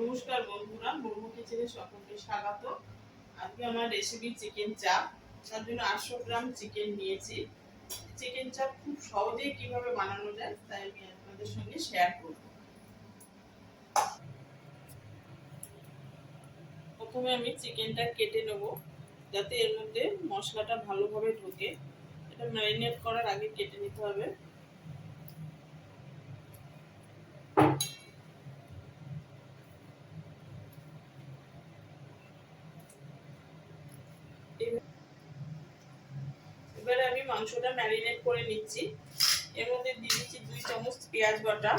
নমস্কার বন্ধুরা, মোমো কিচেনে সকলকে স্বাগত। আজকে আমার রেসিপি চিকেন চাপ। তার জন্য 800 গ্রাম চিকেন নিয়েছি। চিকেন চাপ খুব সহজেই কিভাবে বানানো যায় তাই আমি আপনাদের সঙ্গে শেয়ার করব। প্রথমে আমি চিকেনটা কেটে নেব যাতে এর মধ্যে মশলাটা ভালোভাবে ঢোকে। এটা ম্যারিনেট করার আগে কেটে নিতে হবে। এবারে আমি মাংসটা ম্যারিনেট করে নিচ্ছি। এর মধ্যে দিয়ে দিচ্ছি 2 চামচ পেঁয়াজ বাটা,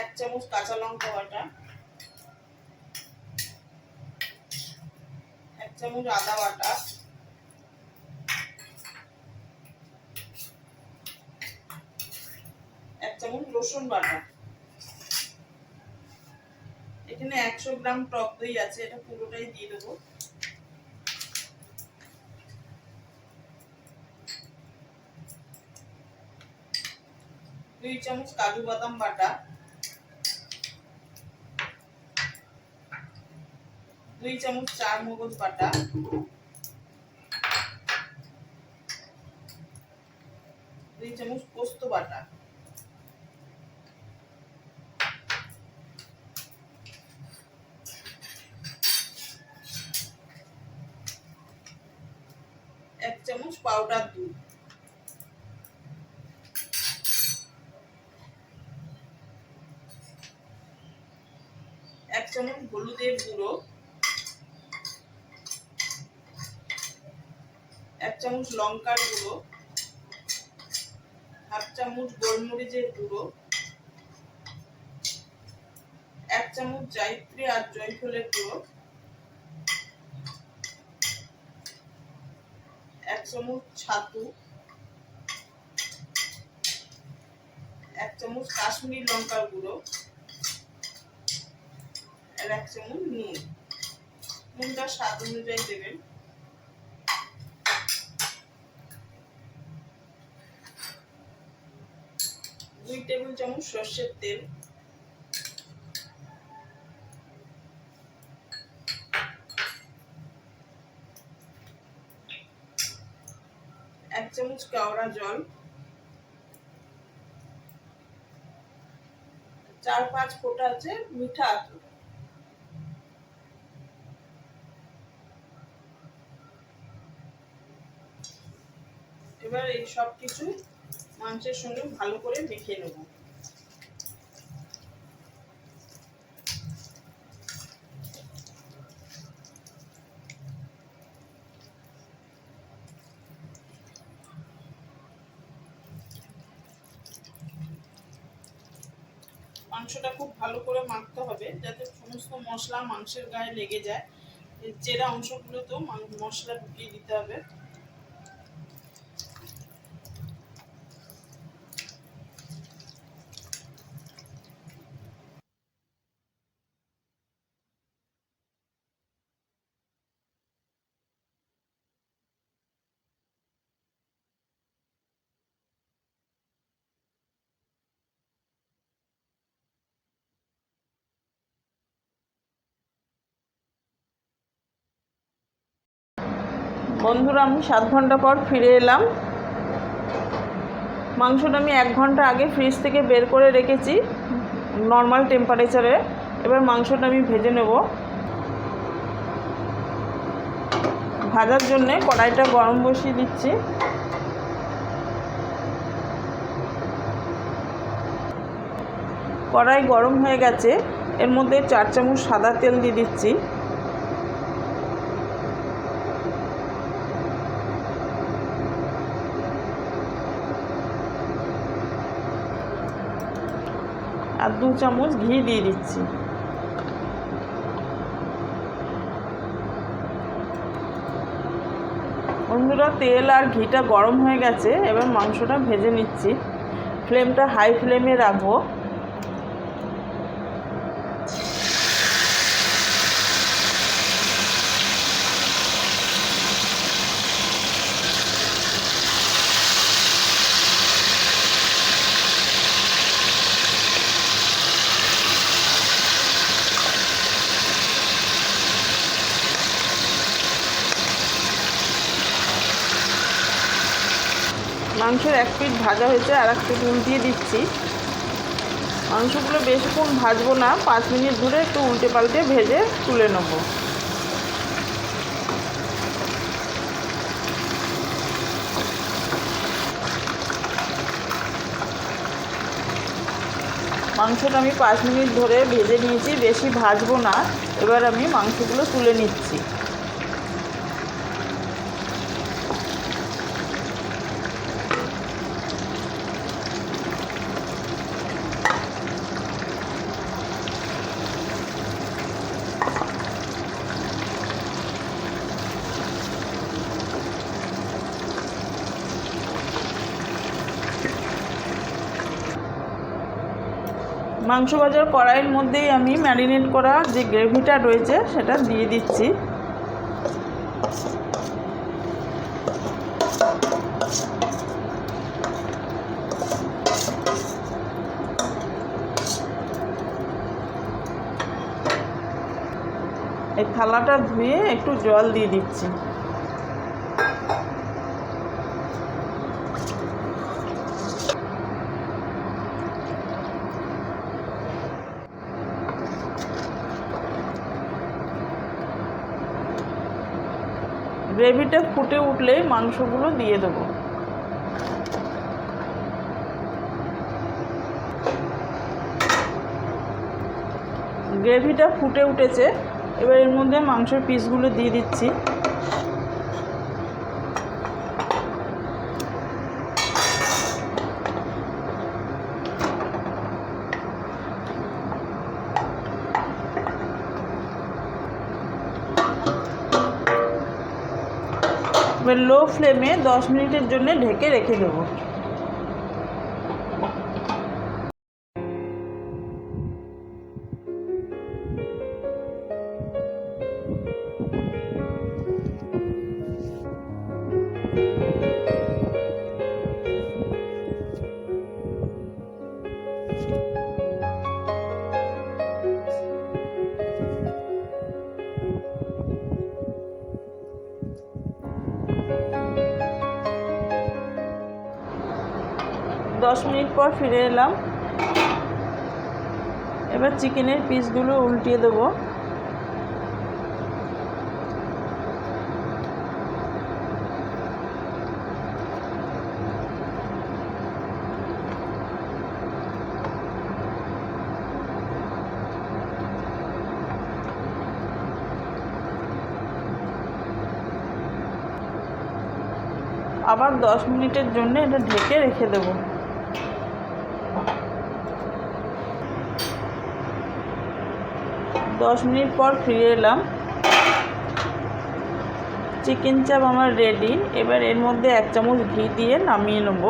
1 চামচ কাঁচা লঙ্কা বাটা, 1 চামচ আদা বাটা, 1 চামচ রসুন বাটা। এখানে 100 গ্রাম টক দই আছে, এটা পুরোটাই দিয়ে দেবো। দুই চামচ কাজু বাদাম বাটা, 2 চামচ চার মগজ বাটা, 2 চামচ পোস্ত বাটা, 1 চামচ পাউডার দুধ, 1 চামচ হলুদের গুঁড়ো, 1 চামচ লঙ্কার গুঁড়ো, 1/2 চামচ গোলমরিচের গুঁড়ো, 1 চামচ জায়িত্রী আর জয়ফলের গুঁড়ো, 1 চামচ ছাতু, 1 চামচ কাশ্মীরি লঙ্কার গুঁড়ো, আর 1 চামচ নুন। নুনটা স্বাদ অনুযায়ী দেবেন। দুই টেবিল চামচ সর্ষের তেল, 1 চামচ কেওড়া জল, 4-5 ফোঁটা আছে মিঠা আতর। এবার এই সব কিছু মাংসের সঙ্গে ভালো করে মেখে নেব। মাংসটা খুব ভালো করে মাখতে হবে যাতে সমস্ত মশলা মাংসের গায়ে লেগে যায়। চেরা অংশগুলোতেও মশলা ঢুকিয়ে দিতে হবে। বন্ধুরা, আমি 7 ঘন্টা পর ফিরে এলাম। মাংসটা আমি 1 ঘন্টা আগে ফ্রিজ থেকে বের করে রেখেছি নর্মাল টেম্পারেচারে। এবার মাংসটা আমি ভেজে নেব। ভাজার জন্যে কড়াইটা গরম বসিয়ে দিচ্ছি। কড়াই গরম হয়ে গেছে, এর মধ্যে 4 চামচ সাদা তেল দিয়ে দিচ্ছি। আর 2 চামচ ঘি দিয়ে দিচ্ছি। বন্ধুরা, তেল আর ঘিটা গরম হয়ে গেছে, এবার মাংসটা ভেজে নিচ্ছি। ফ্লেমটা হাই ফ্লেমে রাখবো। মাংসের এক পিঠ ভাজা হয়েছে, আর এক পিঠ উল্টিয়ে দিচ্ছি। মাংসগুলো বেশিক্ষণ ভাজবো না, 5 মিনিট ধরে একটু উল্টে পাল্টে ভেজে তুলে নেব। মাংসটা আমি 5 মিনিট ধরে ভেজে নিয়েছি, বেশি ভাজবো না। এবার আমি মাংসগুলো তুলে নিচ্ছি। মাংস ভাজার কড়াইয়ের মধ্যেই আমি ম্যারিনেট করা যে গ্রেভিটা রয়েছে সেটা দিয়ে দিচ্ছি। এই থালাটা ধুয়ে একটু জল দিয়ে দিচ্ছি। গ্রেভিটা ফুটে উঠলেই মাংসগুলো দিয়ে দেবো। গ্রেভিটা ফুটে উঠেছে, এবার এর মধ্যে মাংসের পিসগুলো দিয়ে দিচ্ছি। এবার লো ফ্লেমে 10 মিনিটের জন্য ঢেকে রেখে দেবো। দশ মিনিট পর ফিরে এলাম। এবার চিকেনের পিসগুলো উল্টিয়ে দেবো। আবার 10 মিনিটের জন্য এটা ঢেকে রেখে দেবো। দশ মিনিট পর ফিরে এলাম। চিকেন চাপ আমার রেডি। এবার এর মধ্যে 1 চামচ ঘি দিয়ে নামিয়ে নেব।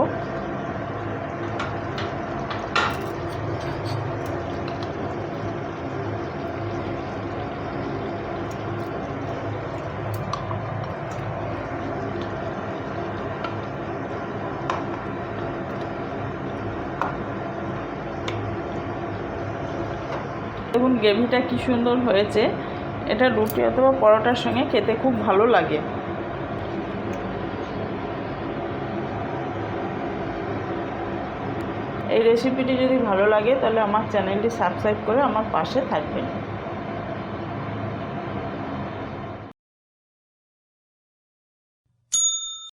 দেখুন গ্রেভিটা কি সুন্দর হয়েছে। এটা রুটি অথবা পরোটার সঙ্গে খেতে খুব ভালো লাগে। এই রেসিপিটি যদি ভালো লাগে তাহলে আমার চ্যানেলটি সাবস্ক্রাইব করে আমার পাশে থাকবেন।